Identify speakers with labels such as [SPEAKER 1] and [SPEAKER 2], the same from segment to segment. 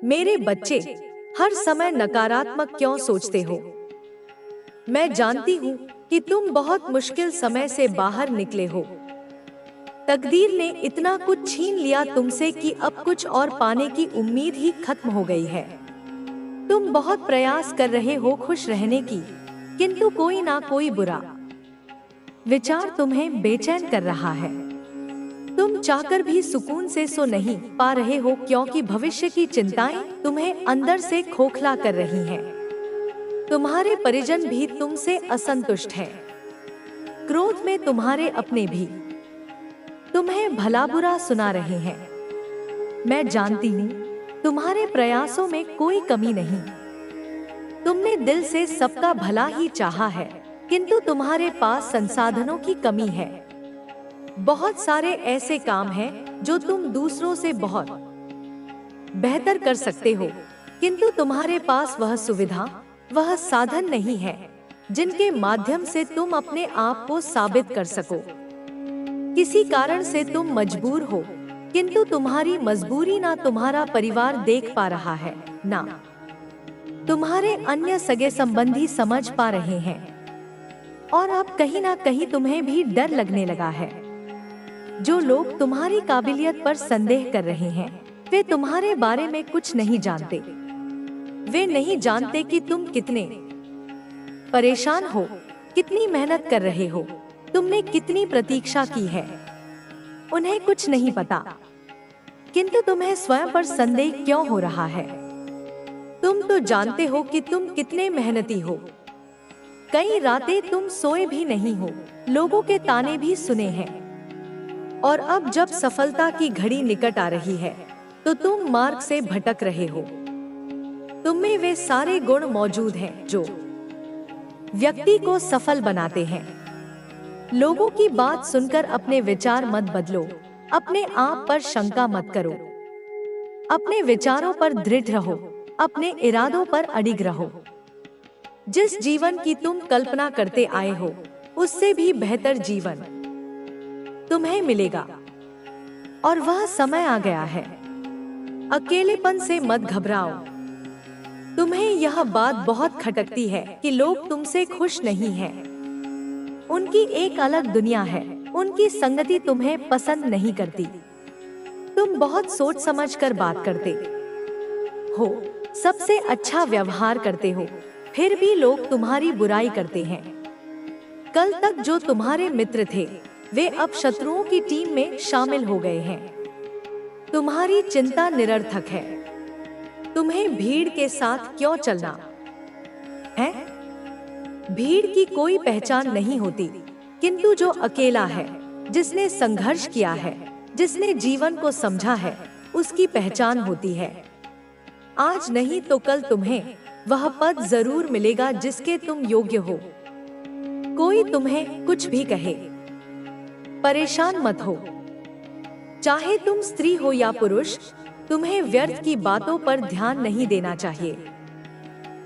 [SPEAKER 1] मेरे बच्चे, हर समय नकारात्मक क्यों सोचते हो? मैं जानती हूँ कि तुम बहुत मुश्किल समय से बाहर निकले हो। तकदीर ने इतना कुछ छीन लिया तुमसे कि अब कुछ और पाने की उम्मीद ही खत्म हो गई है। तुम बहुत प्रयास कर रहे हो खुश रहने की, किंतु कोई ना कोई बुरा विचार तुम्हें बेचैन कर रहा है। तुम चाहकर भी सुकून से सो नहीं पा रहे हो क्योंकि भविष्य की चिंताएं तुम्हें अंदर से खोखला कर रही हैं। तुम्हारे परिजन भी तुमसे असंतुष्ट हैं। क्रोध में तुम्हारे अपने भी तुम्हें भला बुरा सुना रहे हैं। मैं जानती हूँ तुम्हारे प्रयासों में कोई कमी नहीं। तुमने दिल से सबका भला ही चाहा है, किंतु तुम्हारे पास संसाधनों की कमी है। बहुत सारे ऐसे काम हैं जो तुम दूसरों से बहुत बेहतर कर सकते हो, किंतु तुम्हारे पास वह सुविधा, वह साधन नहीं है जिनके माध्यम से तुम अपने आप को साबित कर सको। किसी कारण से तुम मजबूर हो, किंतु तुम्हारी मजबूरी ना तुम्हारा परिवार देख पा रहा है, ना तुम्हारे अन्य सगे संबंधी समझ पा रहे हैं। और अब कहीं ना कहीं तुम्हें भी डर लगने लगा है। जो लोग तुम्हारी काबिलियत पर संदेह कर रहे हैं, वे तुम्हारे बारे में कुछ नहीं जानते। वे नहीं जानते कि तुम कितने परेशान हो, कितनी मेहनत कर रहे हो, तुमने कितनी प्रतीक्षा की है। उन्हें कुछ नहीं पता, किंतु तुम्हें स्वयं पर संदेह क्यों हो रहा है? तुम तो जानते हो कि तुम कितने मेहनती हो। कई रातें तुम सोए भी नहीं हो, लोगों के ताने भी सुने हैं। और अब जब सफलता की घड़ी निकट आ रही है, तो तुम मार्ग से भटक रहे हो। तुम में वे सारे गुण मौजूद हैं जो व्यक्ति को सफल बनाते हैं। लोगों की बात सुनकर अपने विचार मत बदलो, अपने आप पर शंका मत करो। अपने विचारों पर दृढ़ रहो, अपने इरादों पर अडिग रहो। जिस जीवन की तुम कल्पना करते आए हो, उससे भी बेहतर जीवन तुम्हें मिलेगा। और वह समय आ गया है। अकेलेपन से मत घबराओ। तुम्हें यह बात बहुत खटकती है कि लोग तुमसे खुश नहीं हैं। उनकी एक अलग दुनिया है, उनकी संगति तुम्हें पसंद नहीं करती। तुम बहुत सोच समझ कर बात करते हो, सबसे अच्छा व्यवहार करते हो, फिर भी लोग तुम्हारी बुराई करते हैं। कल तक जो तुम्हारे मित्र थे, वे अब शत्रुओं की टीम में शामिल हो गए हैं। तुम्हारी चिंता निरर्थक है। तुम्हें भीड़ के साथ क्यों चलना है? भीड़ की कोई पहचान नहीं होती, किंतु जो अकेला है, जिसने संघर्ष किया है, जिसने जीवन को समझा है, उसकी पहचान होती है। आज नहीं तो कल तुम्हें वह पद जरूर मिलेगा जिसके तुम योग्य हो। कोई तुम्हें कुछ भी कहे, परेशान मत हो। चाहे तुम स्त्री हो या पुरुष, तुम्हें व्यर्थ की बातों पर ध्यान नहीं देना चाहिए।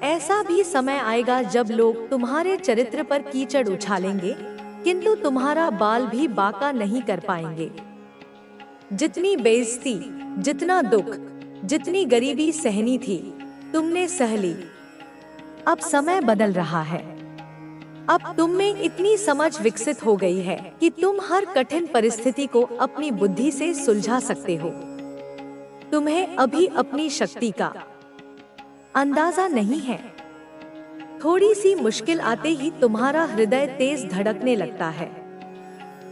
[SPEAKER 1] ऐसा भी समय आएगा जब लोग तुम्हारे चरित्र पर कीचड़ उछालेंगे, किंतु तुम्हारा बाल भी बांका नहीं कर पाएंगे। जितनी बेइज्जती, जितना दुख, जितनी गरीबी सहनी थी, तुमने सह ली। अब समय बदल रहा है। अब तुम में इतनी समझ विकसित हो गई है कि तुम हर कठिन परिस्थिति को अपनी बुद्धि से सुलझा सकते हो। तुम्हें अभी अपनी शक्ति का अंदाजा नहीं है। थोड़ी सी मुश्किल आते ही तुम्हारा हृदय तेज धड़कने लगता है।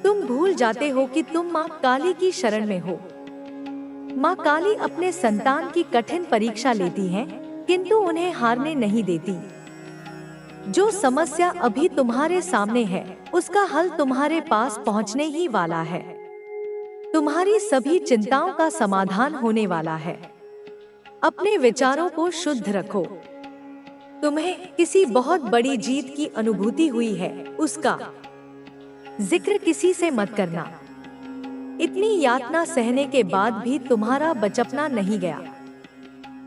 [SPEAKER 1] तुम भूल जाते हो कि तुम माँ काली की शरण में हो। माँ काली अपने संतान की कठिन परीक्षा लेती हैं, किंतु उन्हें हारने नहीं देती। जो समस्या अभी तुम्हारे सामने है, उसका हल तुम्हारे पास पहुंचने ही वाला है। तुम्हारी सभी चिंताओं का समाधान होने वाला है। अपने विचारों को शुद्ध रखो। तुम्हें किसी बहुत बड़ी जीत की अनुभूति हुई है, उसका जिक्र किसी से मत करना। इतनी यातना सहने के बाद भी तुम्हारा बचपना नहीं गया।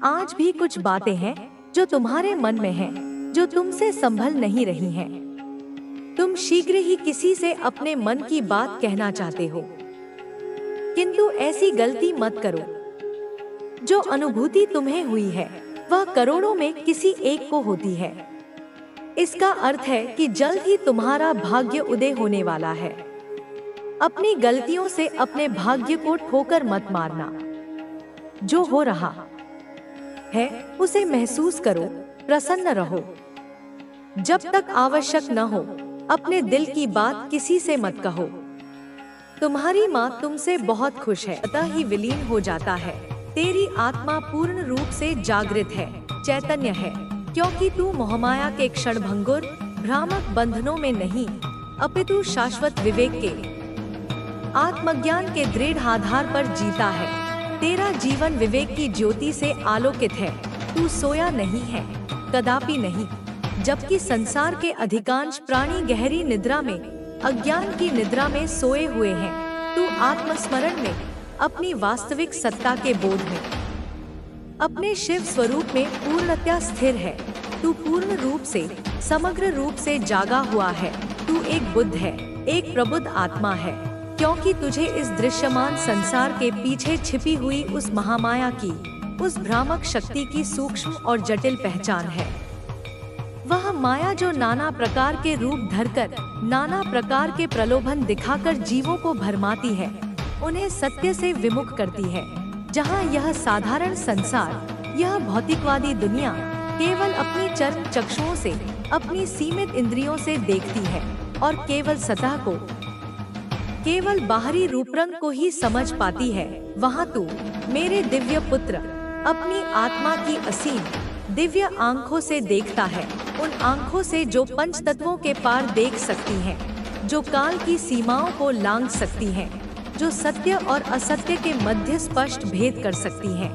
[SPEAKER 1] आज भी कुछ बातें हैं जो तुम्हारे मन में हैं, जो तुमसे संभल नहीं रही हैं। तुम शीघ्र ही किसी से अपने मन की बात कहना चाहते हो, किंतु ऐसी गलती मत करो। जो अनुभूति तुम्हें हुई है वह करोड़ों में किसी एक को होती है। इसका अर्थ है कि जल्द ही तुम्हारा भाग्य उदय होने वाला है। अपनी गलतियों से अपने भाग्य को ठोकर मत मारना। जो हो रहा है उसे महसूस करो, प्रसन्न रहो। जब तक आवश्यक न हो अपने दिल की बात किसी से मत कहो। तुम्हारी माँ तुमसे बहुत खुश है, अतः ही विलीन हो जाता है। तेरी आत्मा पूर्ण रूप से जागृत है, चैतन्य है, क्योंकि तू मोहमाया के क्षणभंगुर भ्रामक बंधनों में नहीं, अपितु शाश्वत विवेक के आत्मज्ञान के दृढ़ आधार पर जीता है। तेरा जीवन विवेक की ज्योति से आलोकित है। तू सोया नहीं है, कदापि नहीं। जबकि संसार के अधिकांश प्राणी गहरी निद्रा में, अज्ञान की निद्रा में सोए हुए हैं, तू आत्मस्मरण में, अपनी वास्तविक सत्ता के बोध में, अपने शिव स्वरूप में पूर्णतया स्थिर है। तू पूर्ण रूप से, समग्र रूप से जागा हुआ है। तू एक बुद्ध है, एक प्रबुद्ध आत्मा है, क्योंकि तुझे इस दृश्यमान संसार के पीछे छिपी हुई उस महामाया की, उस भ्रामक शक्ति की सूक्ष्म और जटिल पहचान है। वह माया जो नाना प्रकार के रूप धरकर, नाना प्रकार के प्रलोभन दिखाकर जीवों को भरमाती है, उन्हें सत्य से विमुख करती है। जहाँ यह साधारण संसार, यह भौतिकवादी दुनिया केवल अपनी चर्म चक्षुओं से, अपनी सीमित इंद्रियों से देखती है और केवल सतह को, केवल बाहरी रूपरंग को ही समझ पाती है, वहाँ तू मेरे दिव्य पुत्र अपनी आत्मा की असीम दिव्य आंखों से देखता है। उन आंखों से जो पंच तत्वों के पार देख सकती हैं, जो काल की सीमाओं को लांघ सकती हैं, जो सत्य और असत्य के मध्य स्पष्ट भेद कर सकती हैं।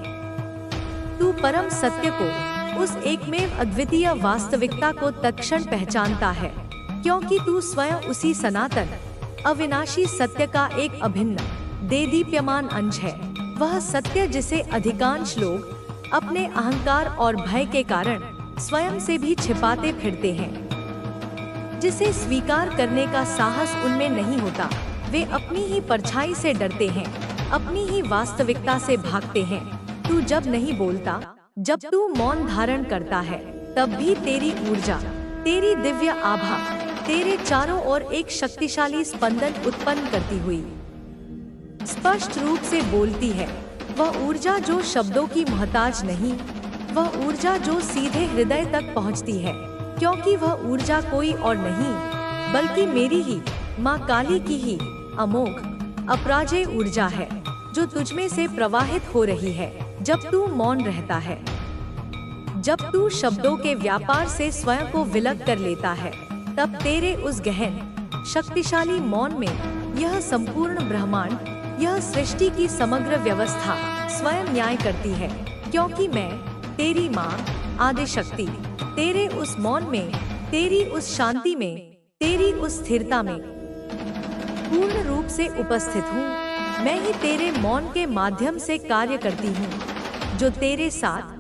[SPEAKER 1] तू परम सत्य को, उस एकमेव अद्वितीय वास्तविकता को तत्क्षण पहचानता है, क्योंकि तू स्वयं उसी सनातन अविनाशी सत्य का एक अभिन्न देदीप्यमान अंश है। वह सत्य जिसे अधिकांश लोग अपने अहंकार और भय के कारण स्वयं से भी छिपाते फिरते हैं, जिसे स्वीकार करने का साहस उनमें नहीं होता। वे अपनी ही परछाई से डरते हैं, अपनी ही वास्तविकता से भागते हैं। तू जब नहीं बोलता, जब तू मौन धारण करता है, तब भी तेरी ऊर्जा, तेरी दिव्य आभा तेरे चारों ओर एक शक्तिशाली स्पंदन उत्पन्न करती हुई स्पष्ट रूप से बोलती है। वह ऊर्जा जो शब्दों की मोहताज नहीं, वह ऊर्जा जो सीधे हृदय तक पहुंचती है, क्योंकि वह ऊर्जा कोई और नहीं बल्कि मेरी ही माँ काली की ही अमोघ अपराजेय ऊर्जा है, जो तुझमें से प्रवाहित हो रही है जब तू मौन रहता है। जब तू शब्दों के व्यापार से स्वयं को विलग कर लेता है, तब तेरे उस गहन शक्तिशाली मौन में यह संपूर्ण ब्रह्मांड, यह सृष्टि की समग्र व्यवस्था स्वयं न्याय करती है। क्योंकि मैं तेरी माँ आदिशक्ति तेरे उस मौन में, तेरी उस शांति में, तेरी उस स्थिरता में पूर्ण रूप से उपस्थित हूँ। मैं ही तेरे मौन के माध्यम से कार्य करती हूँ, जो तेरे साथ,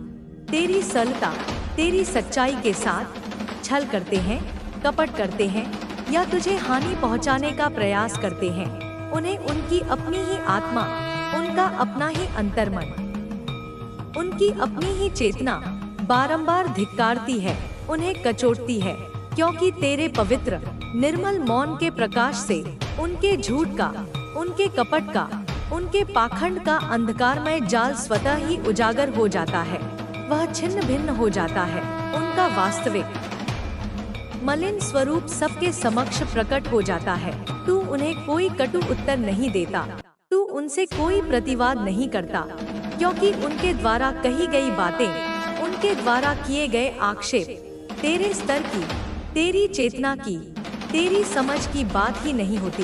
[SPEAKER 1] तेरी सरलता, तेरी सच्चाई के साथ छल करते हैं, कपट करते हैं या तुझे हानि पहुँचाने का प्रयास करते हैं। उन्हें उनकी अपनी ही आत्मा, उनका अपना ही अंतर्मन, उनकी अपनी ही चेतना बारंबार धिक्कारती है, उन्हें कचोटती है, क्योंकि तेरे पवित्र निर्मल मौन के प्रकाश से उनके झूठ का, उनके कपट का, उनके पाखंड का अंधकारमय जाल स्वतः ही उजागर हो जाता है। वह छिन्न भिन्न हो जाता है। उनका वास्तविक मलिन स्वरूप सबके समक्ष प्रकट हो जाता है। तू उन्हें कोई कटु उत्तर नहीं देता, तू उनसे कोई प्रतिवाद नहीं करता, क्योंकि उनके द्वारा कही गई बातें, उनके द्वारा किए गए आक्षेप तेरे स्तर की, तेरी चेतना की, तेरी समझ की बात ही नहीं होती।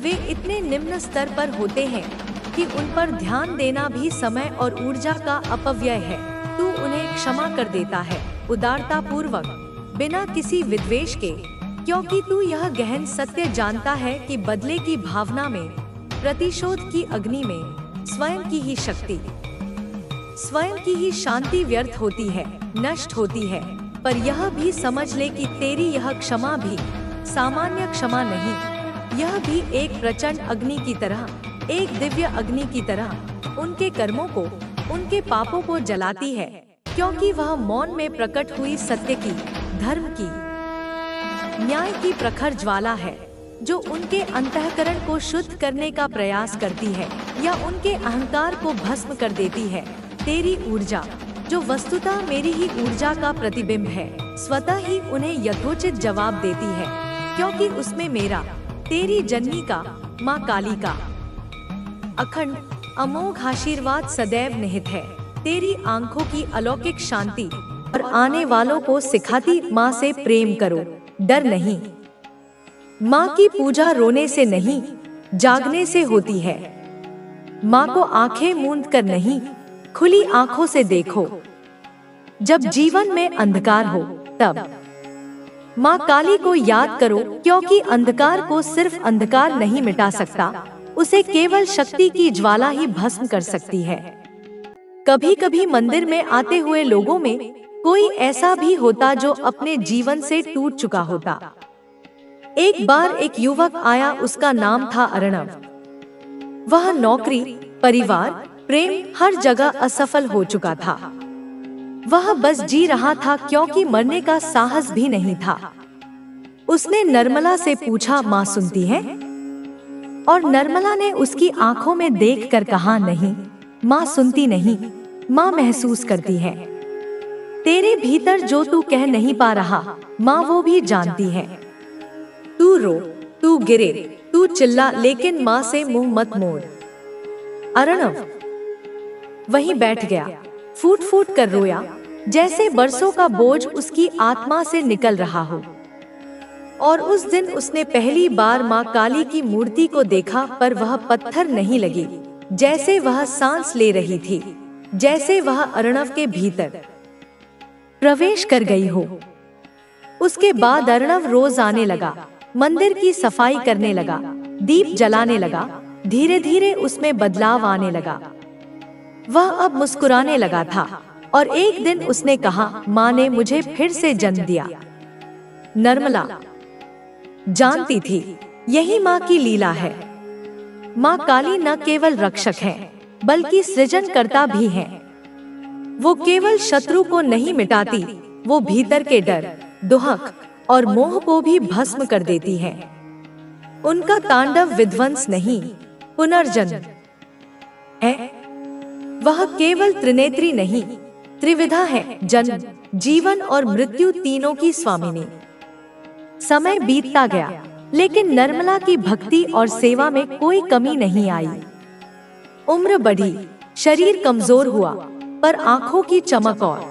[SPEAKER 1] वे इतने निम्न स्तर पर होते हैं कि उन पर ध्यान देना भी समय और ऊर्जा का अपव्यय है। तू उन्हें क्षमा कर देता है, उदारता पूर्वक, बिना किसी विद्वेष के, क्योंकि तू यह गहन सत्य जानता है कि बदले की भावना में, प्रतिशोध की अग्नि में स्वयं की ही शक्ति, स्वयं की ही शांति व्यर्थ होती है, नष्ट होती है। पर यह भी समझ ले कि तेरी यह क्षमा भी सामान्य क्षमा नहीं, यह भी एक प्रचंड अग्नि की तरह, एक दिव्य अग्नि की तरह उनके कर्मों को उनके पापों को जलाती है, क्योंकि वह मौन में प्रकट हुई सत्य की, धर्म की, न्याय की प्रखर ज्वाला है, जो उनके अंतःकरण को शुद्ध करने का प्रयास करती है या उनके अहंकार को भस्म कर देती है। तेरी ऊर्जा, जो वस्तुतः मेरी ही ऊर्जा का प्रतिबिंब है, स्वतः ही उन्हें यथोचित जवाब देती है, क्योंकि उसमें मेरा, तेरी जननी का, माँ काली का अखंड अमोघ आशीर्वाद सदैव निहित है। तेरी आंखों की अलौकिक शांति और आने वालों को सिखाती, माँ से प्रेम करो, डर नहीं। माँ की पूजा रोने से नहीं, जागने से होती है। माँ को आंखें मूंद कर नहीं, खुली आंखों से देखो। जब जीवन में अंधकार हो तब माँ काली को याद करो, क्योंकि अंधकार को सिर्फ अंधकार नहीं मिटा सकता, उसे केवल शक्ति की ज्वाला ही भस्म कर सकती है। कभी कभी मंदिर में आते हुए लोगों में कोई ऐसा भी होता जो अपने जीवन से टूट चुका होता। एक बार एक युवक आया, उसका नाम था अर्णव। वह नौकरी, परिवार, प्रेम हर जगह असफल हो चुका था। वह बस जी रहा था, क्योंकि मरने का साहस भी नहीं था। उसने निर्मला से पूछा, माँ सुनती है? और निर्मला ने उसकी आंखों में देखकर कहा, नहीं माँ, सुनती नहीं। माँ महसूस करती है। तेरे भीतर जो तू कह नहीं पा रहा, माँ वो भी जानती है। तू रो, तू गिरे, तू चिल्ला, लेकिन माँ से मुंह मत मोड़। अर्णव वहीं बैठ गया, फूट फूट कर रोया, जैसे बरसों का बोझ उसकी आत्मा से निकल रहा हो। और उस दिन उसने पहली बार माँ काली की मूर्ति को देखा, पर वह पत्थर नहीं लगी, जैसे वह सांस ले रही थी, जैसे वह अर्णव के भीतर प्रवेश कर गई हो। उसके बाद अर्णव रोज आने लगा, मंदिर की सफाई करने लगा, दीप जलाने लगा। धीरे धीरे उसमें बदलाव आने लगा। वह अब मुस्कुराने लगा था, और एक दिन उसने कहा, माँ ने मुझे फिर से जन्म दिया। निर्मला जानती थी यही माँ की लीला है। माँ काली न केवल रक्षक है, बल्कि सृजनकर्ता भी है। वो केवल शत्रु को नहीं मिटाती, वो भीतर के डर, दुहक और मोह को भी भस्म कर देती है। उनका तांडव विध्वंस नहीं, पुनर्जन्म है। वह केवल त्रिनेत्री नहीं, त्रिविधा है, जन्म, जीवन और मृत्यु तीनों की स्वामिनी। समय बीतता गया, लेकिन निर्मला की भक्ति और सेवा में कोई कमी नहीं आई। उम्र बढ़ी, शरीर कमजोर हुआ, पर आंखों की चमक और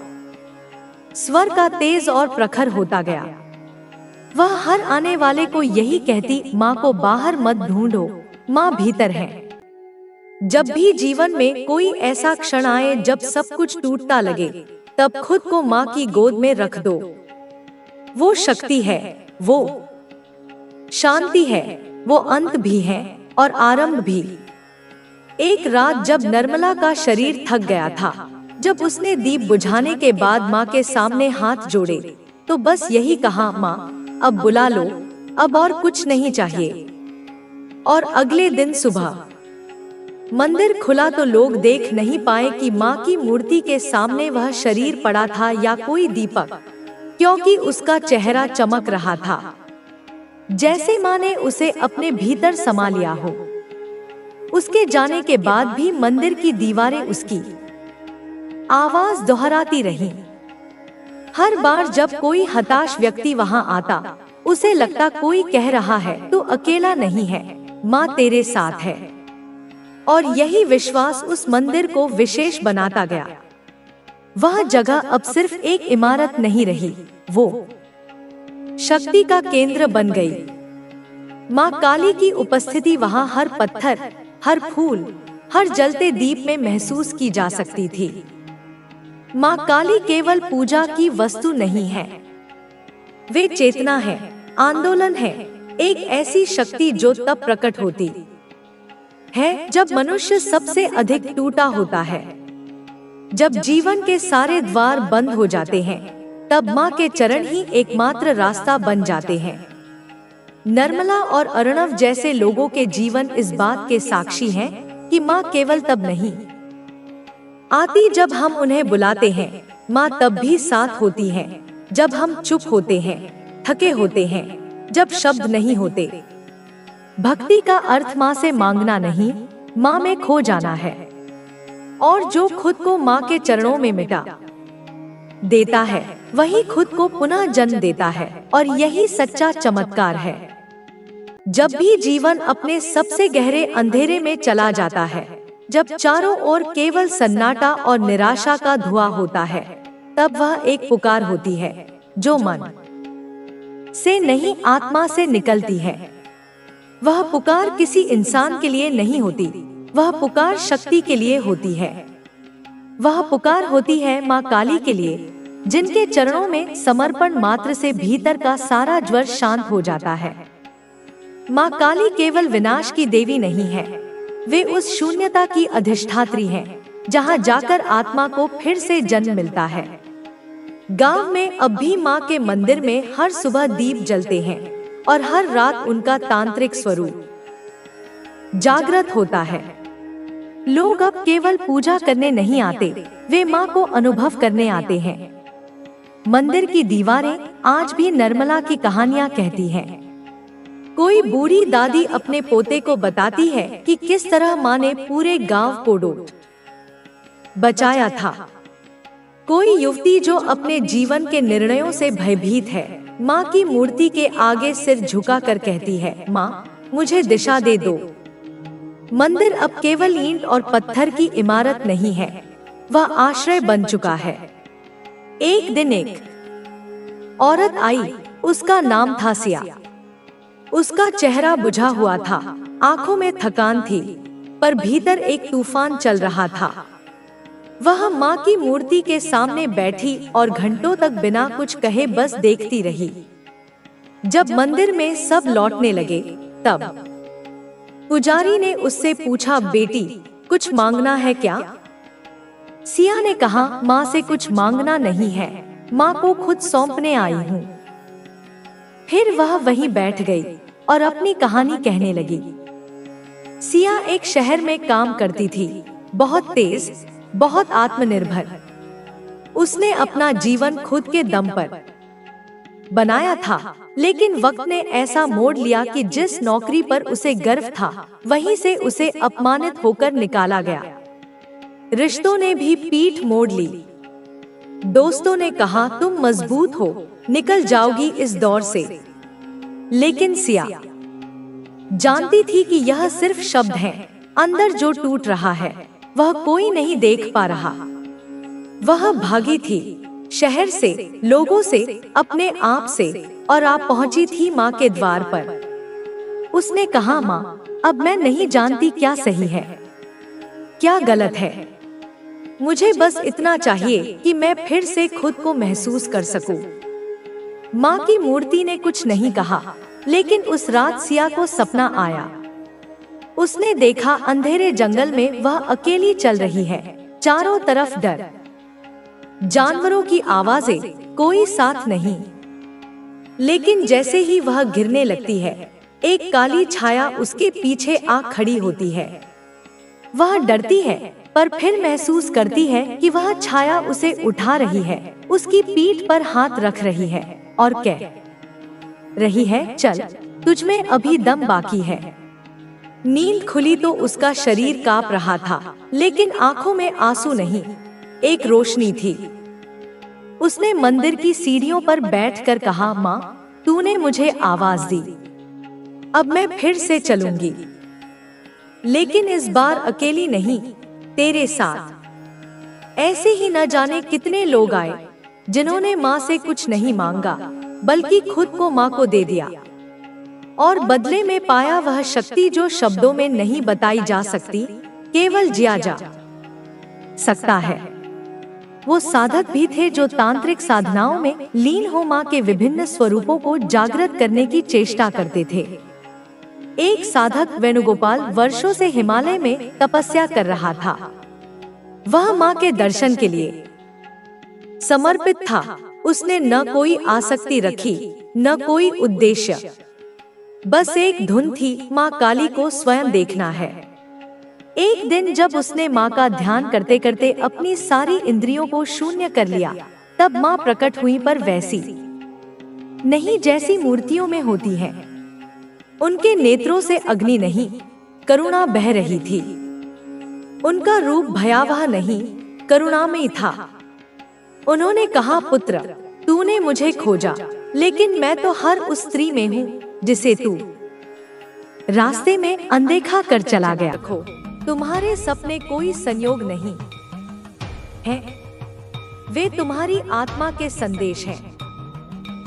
[SPEAKER 1] स्वर का तेज और प्रखर होता गया। वह हर आने वाले को यही कहती, माँ को बाहर मत ढूंढो, माँ भीतर है। जब भी जीवन में कोई ऐसा क्षण आए जब सब कुछ टूटता लगे, तब खुद को माँ की गोद में रख दो। वो शक्ति है, वो शांति है, वो अंत भी है और आरंभ भी। एक रात जब निर्मला का शरीर थक गया था, जब उसने दीप बुझाने के बाद माँ के सामने हाथ जोड़े, तो बस यही कहा, माँ अब बुला लो, अब और कुछ नहीं चाहिए। और अगले दिन सुबह मंदिर खुला तो लोग देख नहीं पाए कि माँ की मूर्ति के सामने वह शरीर पड़ा था या कोई दीपक, क्योंकि उसका चेहरा चमक रहा था, जैसे माँ ने उसे अपने भीतर समा लिया हो। उसके जाने के बाद भी मंदिर की दीवारें उसकी आवाज दोहराती रहीं। हर बार जब कोई हताश व्यक्ति वहां आता, उसे लगता कोई कह रहा है, तू अकेला नहीं है, माँ तेरे साथ है। और यही विश्वास उस मंदिर को विशेष बनाता गया। वह जगह अब सिर्फ एक इमारत नहीं रही, वो शक्ति का केंद्र बन गई। माँ काली की उपस्थिति वहां हर पत्थर, हर फूल, हर जलते दीप में महसूस की जा सकती थी। माँ काली केवल पूजा की वस्तु नहीं है, वे चेतना है, आंदोलन है, एक ऐसी शक्ति जो तब प्रकट होती है जब मनुष्य सबसे अधिक टूटा होता है, जब जीवन के सारे द्वार बंद हो जाते हैं, तब माँ के चरण ही एकमात्र रास्ता बन जाते हैं। निर्मला और अर्णव जैसे लोगों के जीवन इस बात के साक्षी हैं कि माँ केवल तब नहीं आती जब हम उन्हें बुलाते हैं, माँ तब भी साथ होती हैं। जब हम चुप होते हैं, थके होते हैं, जब शब्द नहीं होते। भक्ति का अर्थ माँ से मांगना नहीं, माँ में खो जाना है। और जो खुद को माँ के चरणों में मिटा देता है, वही खुद को पुनः जन्म देता है। और यही सच्चा चमत्कार है। जब भी जीवन अपने सबसे गहरे अंधेरे में चला जाता है, जब चारों ओर केवल सन्नाटा और निराशा का धुआं होता है, तब वह एक पुकार होती है जो मन से नहीं, आत्मा से निकलती है। वह पुकार किसी इंसान के लिए नहीं होती, वह पुकार शक्ति के लिए होती है। वह पुकार होती है माँ काली के लिए, जिनके चरणों में समर्पण मात्र से भीतर का सारा ज्वर शांत हो जाता है। माँ काली केवल विनाश की देवी नहीं है, वे उस शून्यता की अधिष्ठात्री हैं, जहाँ जाकर आत्मा को फिर से जन्म मिलता है। गांव में अब भी माँ के मंदिर में हर सुबह दीप जलते हैं और हर रात उनका तांत्रिक स्वरूप जागृत होता है। लोग अब केवल पूजा करने नहीं आते, वे माँ को अनुभव करने आते हैं। मंदिर की दीवारें आज भी निर्मला की कहानियाँ कहती हैं। कोई बूढ़ी दादी अपने पोते को बताती है कि किस तरह माँ ने पूरे गांव को डूब बचाया था। कोई युवती जो अपने जीवन के निर्णयों से भयभीत है, माँ की मूर्ति के आगे सिर झुकाकर कहती है, माँ मुझे दिशा दे दो। मंदिर अब केवल ईंट और पत्थर की इमारत नहीं है, वह आश्रय बन चुका है। एक दिन एक औरत आई, उसका नाम था सिया। उसका चेहरा बुझा हुआ था, आंखों में थकान थी, पर भीतर एक तूफान चल रहा था। वह माँ की मूर्ति के सामने बैठी और घंटों तक बिना कुछ कहे बस देखती रही। जब मंदिर में सब लौटने लगे, तब पुजारी ने उससे पूछा, बेटी कुछ मांगना है क्या? सिया ने कहा, माँ से कुछ मांगना नहीं है, माँ को खुद सौंपने आई हूँ। फिर वह वहीं बैठ गई और अपनी कहानी कहने लगी। सिया एक शहर में काम करती थी, बहुत तेज, बहुत आत्मनिर्भर। उसने अपना जीवन खुद के दम पर बनाया था, लेकिन वक्त ने ऐसा मोड़ लिया कि जिस नौकरी पर उसे गर्व था, वहीं से उसे अपमानित होकर निकाला गया। रिश्तों ने भी पीठ मोड़ ली। दोस्तों ने कहा, तुम मजबूत हो, निकल जाओगी इस दौर से। लेकिन सिया जानती थी कि यह सिर्फ शब्द हैं, अंदर जो टूट रहा है वह कोई नहीं देख पा रहा। वह भागी थी, शहर से, लोगों से, अपने आप से, और आप पहुंची थी माँ के द्वार पर। उसने कहा, माँ अब मैं नहीं जानती क्या सही है, क्या गलत है। मुझे बस इतना चाहिए कि मैं फिर से खुद को महसूस कर सकूं। माँ की मूर्ति ने कुछ नहीं कहा, लेकिन उस रात सिया को सपना आया। उसने देखा अंधेरे जंगल में वह अकेली चल रही है, चारों तरफ डर, जानवरों की आवाजें, कोई साथ नहीं। लेकिन जैसे ही वह गिरने लगती है, एक काली छाया उसके पीछे आ खड़ी होती है। वह डरती है, पर फिर महसूस करती है कि वह छाया उसे उठा रही है, उसकी पीठ पर हाथ रख रही है और कह रही है, चल, तुझमें अभी दम बाकी है। नींद खुली तो उसका शरीर कांप रहा था, लेकिन आंखों में आंसू नहीं, एक रोशनी थी। उसने मंदिर की सीढ़ियों पर बैठकर कहा, माँ तूने मुझे आवाज दी, अब मैं फिर से चलूंगी, लेकिन इस बार अकेली नहीं, तेरे साथ। ऐसे ही न जाने कितने लोग आए, जिन्होंने माँ से कुछ नहीं मांगा, बल्कि खुद को माँ को दे दिया, और बदले में पाया वह शक्ति जो शब्दों में नहीं बताई जा सकती, केवल जिया जा सकता है। वो साधक भी थे जो तांत्रिक साधनाओं में लीन हो माँ के विभिन्न स्वरूपों को जागृत करने की चेष्टा करते थे। एक साधक वेणुगोपाल वर्षों से हिमालय में तपस्या कर रहा था। वह माँ के दर्शन के लिए समर्पित था। उसने न कोई आसक्ति रखी, न कोई उद्देश्य, बस एक धुन थी, माँ काली को स्वयं देखना है। एक दिन जब उसने माँ का ध्यान करते करते अपनी सारी इंद्रियों को शून्य कर लिया, तब माँ प्रकट हुई, पर वैसी नहीं जैसी मूर्तियों में होती है। उनके नेत्रों से अग्नि नहीं, करुणा बह रही थी। उनका रूप भयावह नहीं, करुणामयी था। उन्होंने कहा, पुत्र, तूने मुझे खोजा, लेकिन मैं तो हर उस स्त्री में हूँ जिसे तू रास्ते में अनदेखा कर चला गया। तुम्हारे सपने कोई संयोग नहीं है, वे तुम्हारी आत्मा के संदेश हैं।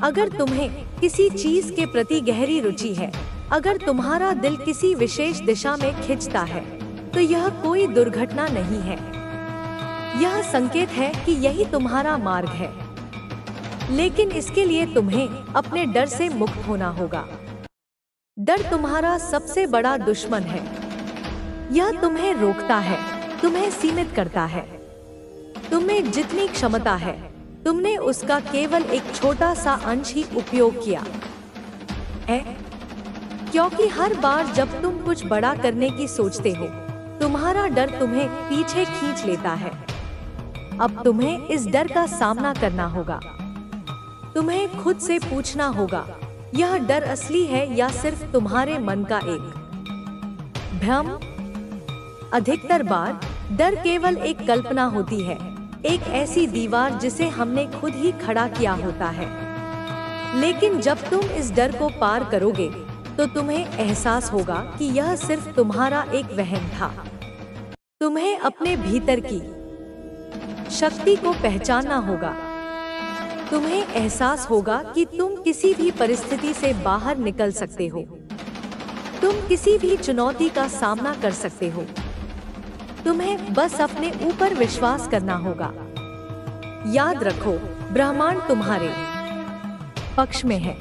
[SPEAKER 1] अगर तुम्हें किसी चीज के प्रति गहरी रुचि है, अगर तुम्हारा दिल किसी विशेष दिशा में खिंचता है, तो यह कोई दुर्घटना नहीं है। यह संकेत है कि यही तुम्हारा मार्ग है। लेकिन इसके लिए तुम्हें अपने डर से मुक्त होना होगा। डर तुम्हारा सबसे बड़ा दुश्मन है। यह तुम्हें रोकता है, तुम्हें सीमित करता है। तुम्हें जितनी क्षमता है, तुमने उसका केवल एक छोटा सा अंश ही उपयोग किया है। क्योंकि हर बार जब तुम कुछ बड़ा करने की सोचते हो, तुम्हारा डर तुम्हें पीछे खींच लेता है। अब तुम्हें इस डर का सामना करना होगा। तुम्हें खुद से पूछना होगा, यह डर असली है या सिर्फ तुम्हारे मन का एक भ्रम? अधिकतर बार डर केवल एक कल्पना होती है, एक ऐसी दीवार जिसे हमने खुद ही खड़ा किया होता है। लेकिन जब तुम इस डर को पार करोगे, तो तुम्हें एहसास होगा कि यह सिर्फ तुम्हारा एक वहम था। तुम्हें अपने भीतर की शक्ति को पहचानना होगा। तुम्हें एहसास होगा कि तुम किसी भी परिस्थिति से बाहर निकल सकते हो। तुम किसी भी चुनौती का सामना कर सकते हो। तुम्हें बस अपने ऊपर विश्वास करना होगा। याद रखो, ब्रह्मांड तुम्हारे पक्ष में है।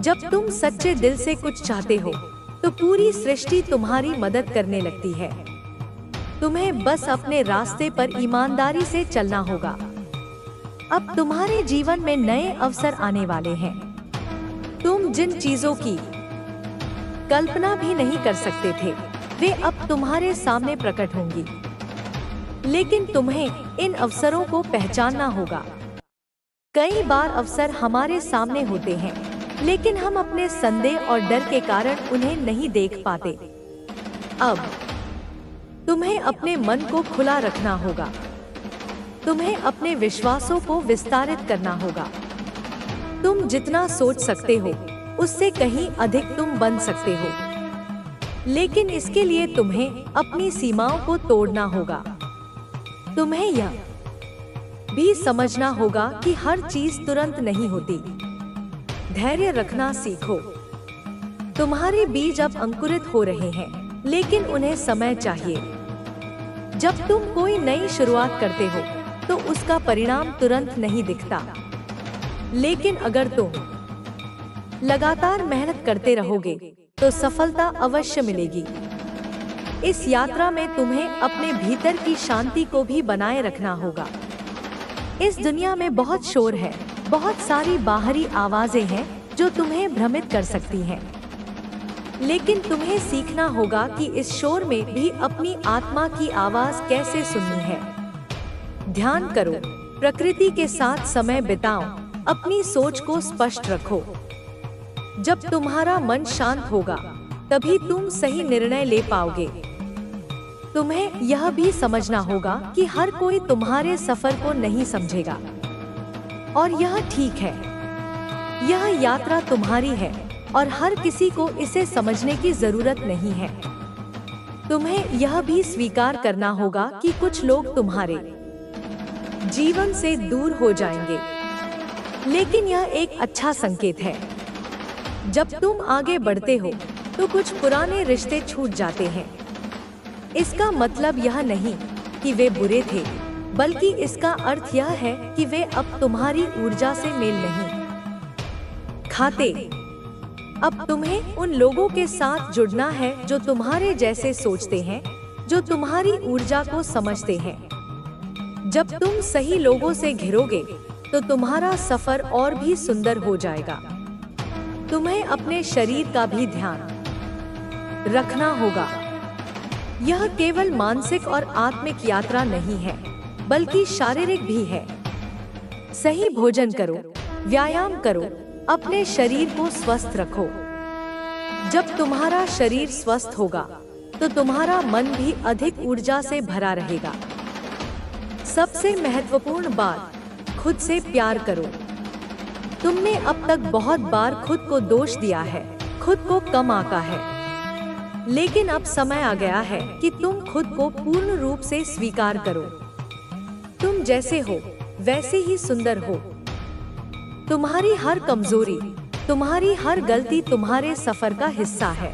[SPEAKER 1] जब तुम सच्चे दिल से कुछ चाहते हो, तो पूरी सृष्टि तुम्हारी मदद करने लगती है। तुम्हें बस अपने रास्ते पर ईमानदारी से चलना होगा। अब तुम्हारे जीवन में नए अवसर आने वाले हैं। तुम जिन चीजों की कल्पना भी नहीं कर सकते थे, वे अब तुम्हारे सामने प्रकट होंगी। लेकिन तुम्हें इन अवसरों को पहचानना होगा। कई बार अवसर हमारे सामने होते हैं, लेकिन हम अपने संदेह और डर के कारण उन्हें नहीं देख पाते। अब तुम्हें अपने मन को खुला रखना होगा। तुम्हें अपने विश्वासों को विस्तारित करना होगा। तुम जितना सोच सकते हो, उससे कहीं अधिक तुम बन सकते हो। लेकिन इसके लिए तुम्हें अपनी सीमाओं को तोड़ना होगा। तुम्हें यह भी समझना होगा कि हर चीज तुरंत नहीं होती। धैर्य रखना सीखो। तुम्हारे बीज अब अंकुरित हो रहे हैं, लेकिन उन्हें समय चाहिए। जब तुम कोई नई शुरुआत करते हो, तो उसका परिणाम तुरंत नहीं दिखता। लेकिन अगर तुम लगातार मेहनत करते रहोगे, तो सफलता अवश्य मिलेगी। इस यात्रा में तुम्हें अपने भीतर की शांति को भी बनाए रखना होगा। इस दुनिया में बहुत शोर है, बहुत सारी बाहरी आवाजें हैं जो तुम्हें भ्रमित कर सकती हैं। लेकिन तुम्हें सीखना होगा कि इस शोर में भी अपनी आत्मा की आवाज कैसे सुननी है। ध्यान करो, प्रकृति के साथ समय बिताओ, अपनी सोच को स्पष्ट रखो। जब तुम्हारा मन शांत होगा, तभी तुम सही निर्णय ले पाओगे। तुम्हें यह भी समझना होगा कि हर कोई तुम्हारे सफर को नहीं समझेगा, और यह ठीक है। यह यात्रा तुम्हारी है, और हर किसी को इसे समझने की जरूरत नहीं है। तुम्हें यह भी स्वीकार करना होगा कि कुछ लोग तुम्हारे जीवन से दूर हो जाएंगे, लेकिन यह एक अच्छा संकेत है। जब तुम आगे बढ़ते हो, तो कुछ पुराने रिश्ते छूट जाते हैं। इसका मतलब यह नहीं कि वे बुरे थे, बल्कि इसका अर्थ यह है कि वे अब तुम्हारी ऊर्जा से मेल नहीं खाते। अब तुम्हें उन लोगों के साथ जुड़ना है जो तुम्हारे जैसे सोचते हैं, जो तुम्हारी ऊर्जा को समझते हैं। जब तुम सही लोगों से घिरोगे, तो तुम्हारा सफर और भी सुंदर हो जाएगा। तुम्हें अपने शरीर का भी ध्यान रखना होगा। यह केवल मानसिक और आत्मिक यात्रा नहीं है, बल्कि शारीरिक भी है। सही भोजन करो, व्यायाम करो, अपने शरीर को स्वस्थ रखो। जब तुम्हारा शरीर स्वस्थ होगा तो तुम्हारा मन भी अधिक ऊर्जा से भरा रहेगा। सबसे महत्वपूर्ण बात, खुद से प्यार करो। तुमने अब तक बहुत बार खुद को दोष दिया है, खुद को कम आंका है, लेकिन अब समय आ गया है कि तुम खुद को पूर्ण रूप से स्वीकार करो। तुम जैसे हो वैसे ही सुंदर हो। तुम्हारी हर कमजोरी, तुम्हारी हर गलती तुम्हारे सफर का हिस्सा है।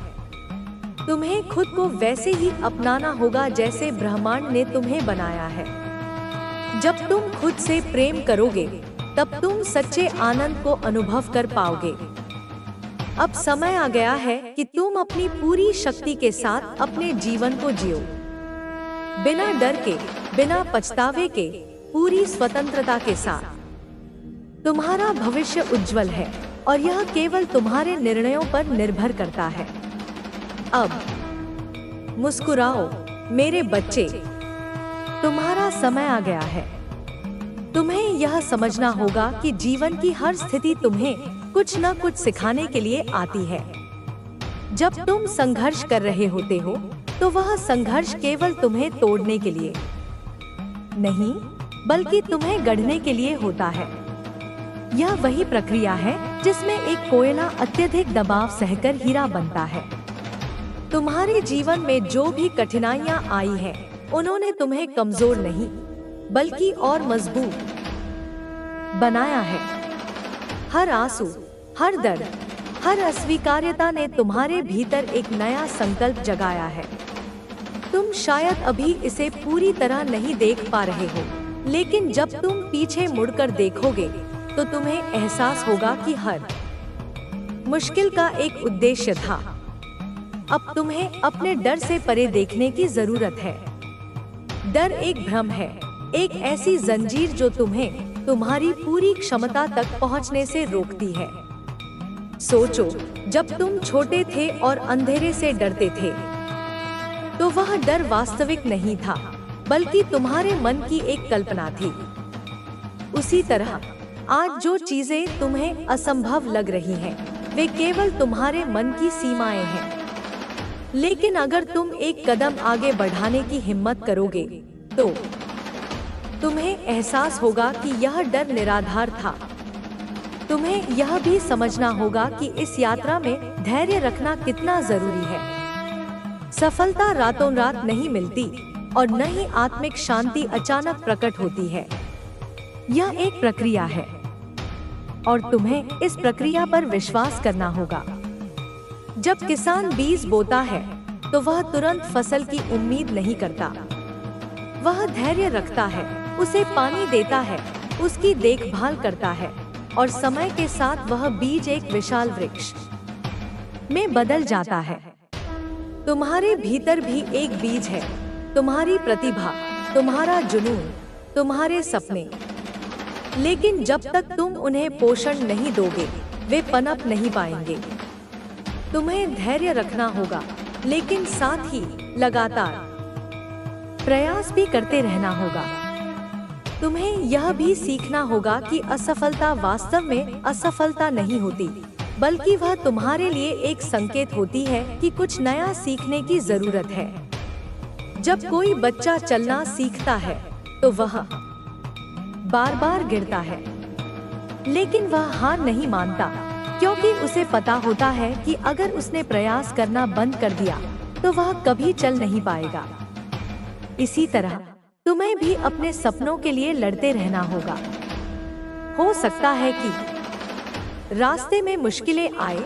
[SPEAKER 1] तुम्हें खुद को वैसे ही अपनाना होगा जैसे ब्रह्मांड ने तुम्हें बनाया है। जब तुम खुद से प्रेम करोगे, तब तुम सच्चे आनंद को अनुभव कर पाओगे। अब समय आ गया है कि तुम अपनी पूरी शक्ति के साथ अपने जीवन को जियो, बिना डर के, बिना पछतावे के, पूरी स्वतंत्रता के साथ। तुम्हारा भविष्य उज्जवल है और यह केवल तुम्हारे निर्णयों पर निर्भर करता है। अब मुस्कुराओ मेरे बच्चे, तुम्हारा समय आ गया है। तुम्हें यह समझना होगा कि जीवन की हर स्थिति तुम्हें कुछ न कुछ सिखाने के लिए आती है। जब तुम संघर्ष कर रहे होते हो, तो वह संघर्ष केवल तुम्हें तोड़ने के लिए नहीं, बल्कि तुम्हें गढ़ने के लिए होता है। यह वही प्रक्रिया है जिसमें एक कोयला अत्यधिक दबाव सहकर हीरा बनता है। तुम्हारे जीवन में जो भी कठिनाइयां आई हैं, उन्होंने तुम्हें कमजोर नहीं, बल्कि और मजबूत बनाया है। हर आंसू, हर दर्द, हर अस्वीकार्यता ने तुम्हारे भीतर एक नया संकल्प जगाया है। तुम शायद अभी इसे पूरी तरह नहीं देख पा रहे हो, लेकिन जब तुम पीछे मुड़कर देखोगे तो तुम्हें एहसास होगा कि हर मुश्किल का एक उद्देश्य था। अब तुम्हें अपने डर से परे देखने की जरूरत है। डर एक भ्रम है, एक ऐसी जंजीर जो तुम्हें तुम्हारी पूरी क्षमता तक पहुंचने से रोकती है। सोचो, जब तुम छोटे थे और अंधेरे से डरते थे, तो वह डर वास्तविक नहीं था, बल्कि तुम्हारे मन की एक कल्पना थी। उसी तरह आज जो चीजें तुम्हें असंभव लग रही हैं, वे केवल तुम्हारे मन की सीमाएं हैं। लेकिन अगर तुम एक कदम आगे बढ़ाने की हिम्मत करोगे, तो तुम्हें एहसास होगा कि यह डर निराधार था। तुम्हें यह भी समझना होगा कि इस यात्रा में धैर्य रखना कितना जरूरी है। सफलता रातों रात नहीं मिलती और न ही आत्मिक शांति अचानक प्रकट होती है। यह एक प्रक्रिया है और तुम्हें इस प्रक्रिया पर विश्वास करना होगा। जब किसान बीज बोता है, तो वह तुरंत फसल की उम्मीद नहीं करता। वह धैर्य रखता है, उसे पानी देता है, उसकी देखभाल करता है और समय के साथ वह बीज एक विशाल वृक्ष में बदल जाता है। तुम्हारे भीतर भी एक बीज है, तुम्हारी प्रतिभा, तुम्हारा जुनून, तुम्हारे सपने। लेकिन जब तक तुम उन्हें पोषण नहीं दोगे, वे पनप नहीं पाएंगे। तुम्हें धैर्य रखना होगा, लेकिन साथ ही लगातार प्रयास भी करते रहना होगा। तुम्हें यह भी सीखना होगा कि असफलता वास्तव में असफलता नहीं होती, बल्कि वह तुम्हारे लिए एक संकेत होती है कि कुछ नया सीखने की जरूरत है। जब कोई बच्चा चलना सीखता है, तो वह बार बार गिरता है, लेकिन वह हार नहीं मानता, क्योंकि उसे पता होता है कि अगर उसने प्रयास करना बंद कर दिया, तो वह कभी चल नहीं पाएगा। इसी तरह तुम्हें भी अपने सपनों के लिए लड़ते रहना होगा। हो सकता है कि रास्ते में मुश्किलें आए,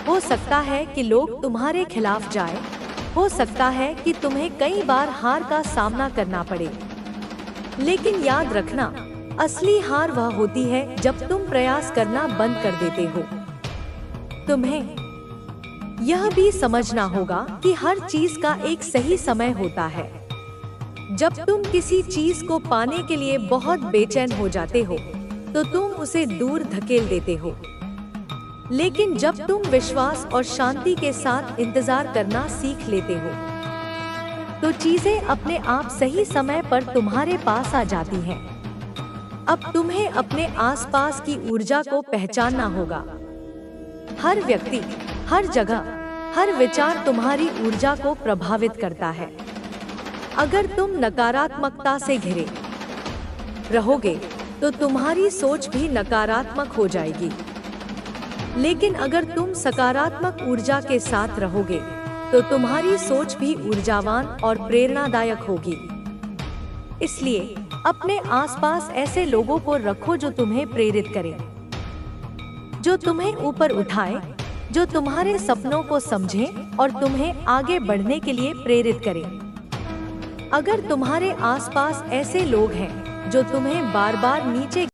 [SPEAKER 1] हो सकता है कि लोग तुम्हारे खिलाफ जाए, हो सकता है कि तुम्हें कई बार हार का सामना करना पड़े। लेकिन याद रखना, असली हार वह होती है जब तुम प्रयास करना बंद कर देते हो। तुम्हें यह भी समझना होगा कि हर चीज का एक सही समय होता है। जब तुम किसी चीज को पाने के लिए बहुत बेचैन हो जाते हो, तो तुम उसे दूर धकेल देते हो। लेकिन जब तुम विश्वास और शांति के साथ इंतजार करना सीख लेते हो, तो चीजें अपने आप सही समय पर तुम्हारे पास आ जाती हैं। अब तुम्हें अपने आसपास की ऊर्जा को पहचानना होगा। हर व्यक्ति, हर जगह, हर विचार तुम्हारी ऊर्जा को प्रभावित करता है। अगर तुम नकारात्मकता से घिरे रहोगे तो तुम्हारी सोच भी नकारात्मक हो जाएगी। लेकिन अगर तुम सकारात्मक ऊर्जा के साथ रहोगे तो तुम्हारी सोच भी ऊर्जावान और प्रेरणादायक होगी। इसलिए अपने आसपास ऐसे लोगों को रखो जो तुम्हें प्रेरित करें, जो तुम्हें ऊपर उठाए, जो तुम्हारे सपनों को समझें और तुम्हें आगे बढ़ने के लिए प्रेरित करें। अगर तुम्हारे आसपास ऐसे लोग हैं जो तुम्हें बार बार नीचे